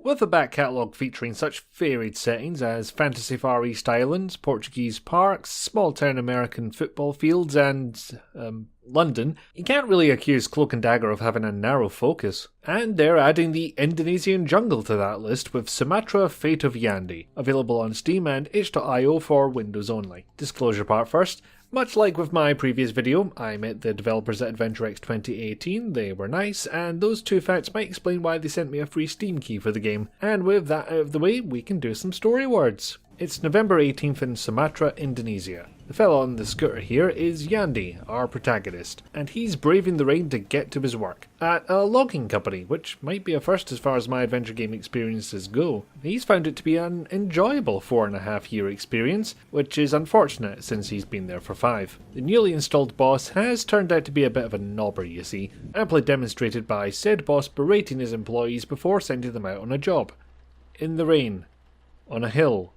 With a back catalogue featuring such varied settings as Fantasy Far East Islands, Portuguese parks, small-town American football fields and, London, you can't really accuse Cloak and Dagger of having a narrow focus. And they're adding the Indonesian jungle to that list with Sumatra Fate of Yandi, available on Steam and itch.io for Windows only. Disclosure part first. Much like with my previous video, I met the developers at AdventureX 2018, they were nice, and those two facts might explain why they sent me a free Steam key for the game. And with that out of the way, we can do some story words. It's November 18th in Sumatra, Indonesia. The fellow on the scooter here is Yandi, our protagonist, and he's braving the rain to get to his work at a logging company, which might be a first as far as my adventure game experiences go. He's found it to be an enjoyable 4.5-year experience, which is unfortunate since he's been there for 5. The newly installed boss has turned out to be a bit of a knobber, you see, amply demonstrated by said boss berating his employees before sending them out on a job. In the rain, on a hill,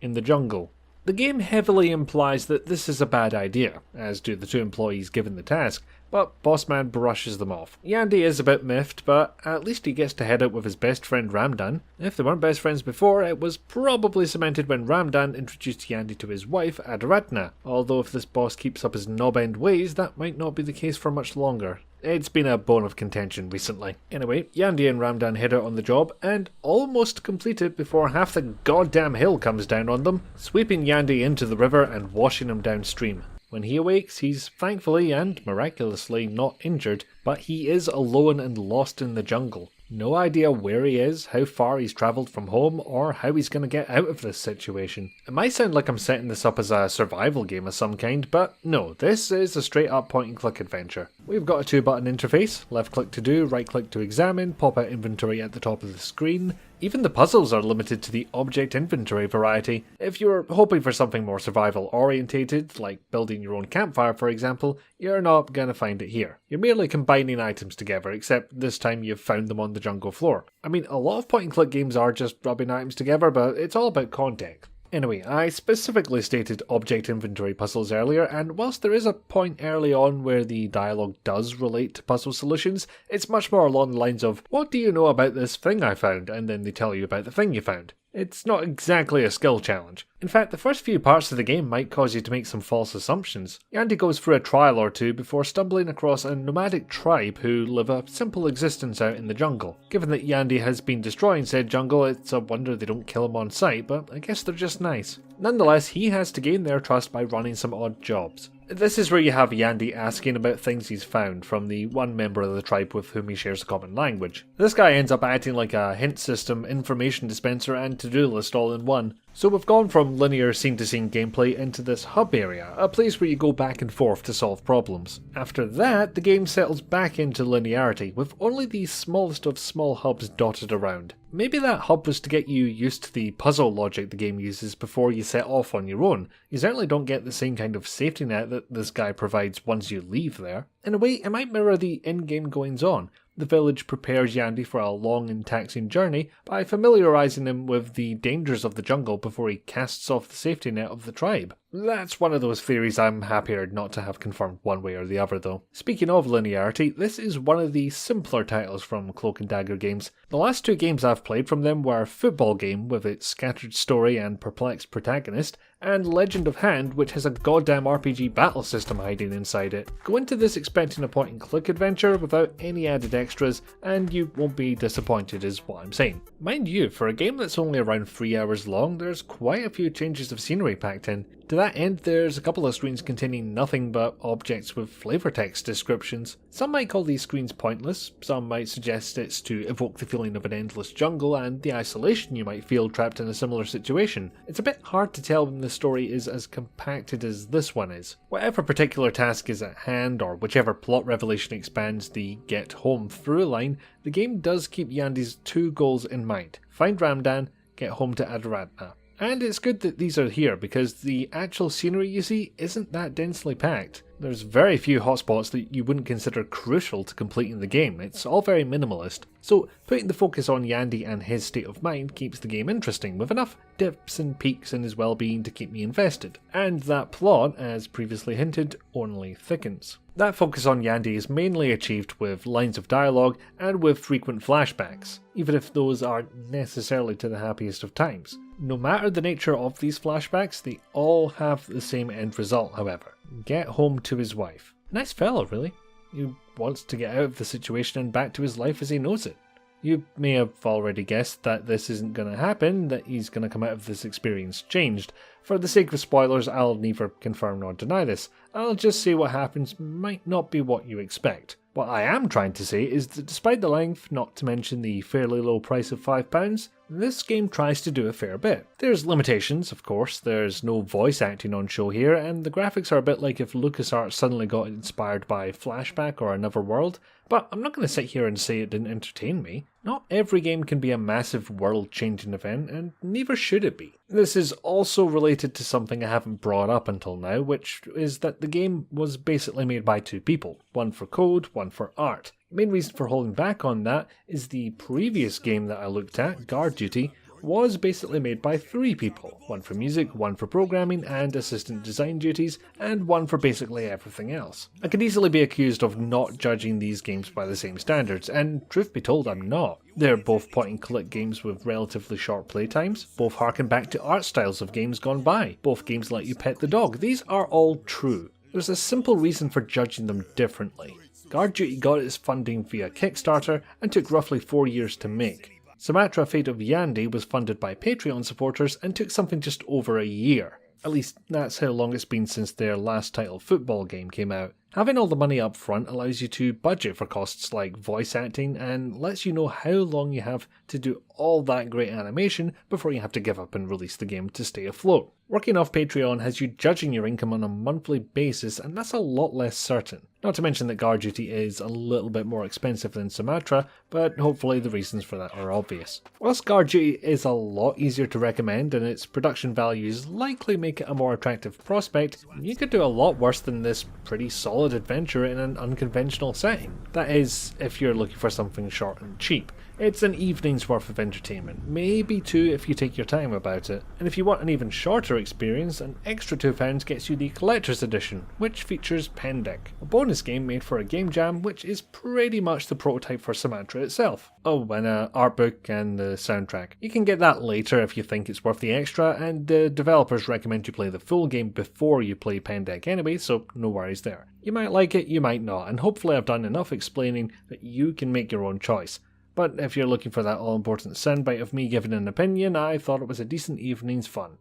in the jungle. The game heavily implies that this is a bad idea, as do the two employees given the task, but Bossman brushes them off. Yandi is a bit miffed, but at least he gets to head out with his best friend Ramdan. If they weren't best friends before, it was probably cemented when Ramdan introduced Yandi to his wife, Adoratna, although if this boss keeps up his knob-end ways, that might not be the case for much longer. It's been a bone of contention recently. Anyway, Yandi and Ramdan head out on the job and almost complete it before half the goddamn hill comes down on them, sweeping Yandi into the river and washing him downstream. When he awakes, he's thankfully and miraculously not injured, but he is alone and lost in the jungle. No idea where he is, how far he's travelled from home, or how he's going to get out of this situation. It might sound like I'm setting this up as a survival game of some kind, but no, this is a straight up point and click adventure. We've got a 2-button interface, left click to do, right click to examine, pop out inventory at the top of the screen. Even the puzzles are limited to the object inventory variety. If you're hoping for something more survival orientated, like building your own campfire for example, you're not going to find it here. You're merely combining items together, except this time you've found them on the jungle floor. I mean, a lot of point and click games are just rubbing items together, but it's all about context. Anyway, I specifically stated object inventory puzzles earlier, and whilst there is a point early on where the dialogue does relate to puzzle solutions, it's much more along the lines of, what do you know about this thing I found? And then they tell you about the thing you found. It's not exactly a skill challenge. In fact, the first few parts of the game might cause you to make some false assumptions. Yandi goes through a trial or two before stumbling across a nomadic tribe who live a simple existence out in the jungle. Given that Yandi has been destroying said jungle, it's a wonder they don't kill him on sight, but I guess they're just nice. Nonetheless, he has to gain their trust by running some odd jobs. This is where you have Yandi asking about things he's found from the one member of the tribe with whom he shares a common language. This guy ends up acting like a hint system, information dispenser and to-do list all in one. So we've gone from linear scene-to-scene gameplay into this hub area, a place where you go back and forth to solve problems. After that, the game settles back into linearity, with only the smallest of small hubs dotted around. Maybe that hub was to get you used to the puzzle logic the game uses before you set off on your own. You certainly don't get the same kind of safety net that this guy provides once you leave there. In a way, it might mirror the in-game goings-on. The village prepares Yandi for a long and taxing journey by familiarising him with the dangers of the jungle before he casts off the safety net of the tribe. That's one of those theories I'm happier not to have confirmed one way or the other though. Speaking of linearity, this is one of the simpler titles from Cloak and Dagger games. The last 2 games I've played from them were Football Game with its scattered story and perplexed protagonist, and Legend of Hand, which has a goddamn RPG battle system hiding inside it. Go into this expecting a point and click adventure without any added extras, and you won't be disappointed is what I'm saying. Mind you, for a game that's only around 3 hours long, there's quite a few changes of scenery packed in. To that end, there's a couple of screens containing nothing but objects with flavor text descriptions. Some might call these screens pointless, some might suggest it's to evoke the feeling of an endless jungle and the isolation you might feel trapped in a similar situation. It's a bit hard to tell when the story is as compacted as this one is. Whatever particular task is at hand, or whichever plot revelation expands the get home through line, the game does keep Yandi's 2 goals in mind. Find Ramdan, get home to Adoratna. And it's good that these are here because the actual scenery you see isn't that densely packed. There's very few hotspots that you wouldn't consider crucial to completing the game. It's all very minimalist. So putting the focus on Yandi and his state of mind keeps the game interesting, with enough dips and peaks in his well-being to keep me invested. And that plot, as previously hinted, only thickens. That focus on Yandi is mainly achieved with lines of dialogue and with frequent flashbacks, even if those aren't necessarily to the happiest of times. No matter the nature of these flashbacks, they all have the same end result, however. Get home to his wife. Nice fellow, really. He wants to get out of the situation and back to his life as he knows it. You may have already guessed that this isn't going to happen, that he's going to come out of this experience changed. For the sake of spoilers, I'll neither confirm nor deny this. I'll just say what happens might not be what you expect. What I am trying to say is that despite the length, not to mention the fairly low price of £5, this game tries to do a fair bit. There's limitations, of course, there's no voice acting on show here, and the graphics are a bit like if LucasArts suddenly got inspired by Flashback or Another World, but I'm not going to sit here and say it didn't entertain me. Not every game can be a massive world-changing event, and neither should it be. This is also related to something I haven't brought up until now, which is that the game was basically made by two people, one for code, one for art. The main reason for holding back on that is the previous game that I looked at, Guard Duty, was basically made by three people, one for music, one for programming and assistant design duties, and one for basically everything else. I could easily be accused of not judging these games by the same standards, and truth be told, I'm not. They're both point-and-click games with relatively short playtimes, both harken back to art styles of games gone by, both games let you pet the dog. These are all true. There's a simple reason for judging them differently. Guard Duty got its funding via Kickstarter and took roughly 4 years to make. Sumatra Fate of Yandi was funded by Patreon supporters and took something just over a year. At least that's how long it's been since their last title football game came out. Having all the money up front allows you to budget for costs like voice acting and lets you know how long you have to do all that great animation before you have to give up and release the game to stay afloat. Working off Patreon has you judging your income on a monthly basis, and that's a lot less certain. Not to mention that Guard Duty is a little bit more expensive than Sumatra, but hopefully the reasons for that are obvious. Whilst Guard Duty is a lot easier to recommend and its production values likely make it a more attractive prospect, you could do a lot worse than this pretty solid adventure in an unconventional setting. That is, if you're looking for something short and cheap. It's an evening's worth of entertainment, maybe two if you take your time about it. And if you want an even shorter experience, an extra £2 gets you the Collector's Edition, which features Pen Deck, a bonus game made for a game jam which is pretty much the prototype for Sumatra itself. Oh, and an art book and the soundtrack. You can get that later if you think it's worth the extra, and the developers recommend you play the full game before you play Pen Deck anyway, so no worries there. You might like it, you might not, and hopefully I've done enough explaining that you can make your own choice. But if you're looking for that all-important soundbite of me giving an opinion, I thought it was a decent evening's fun.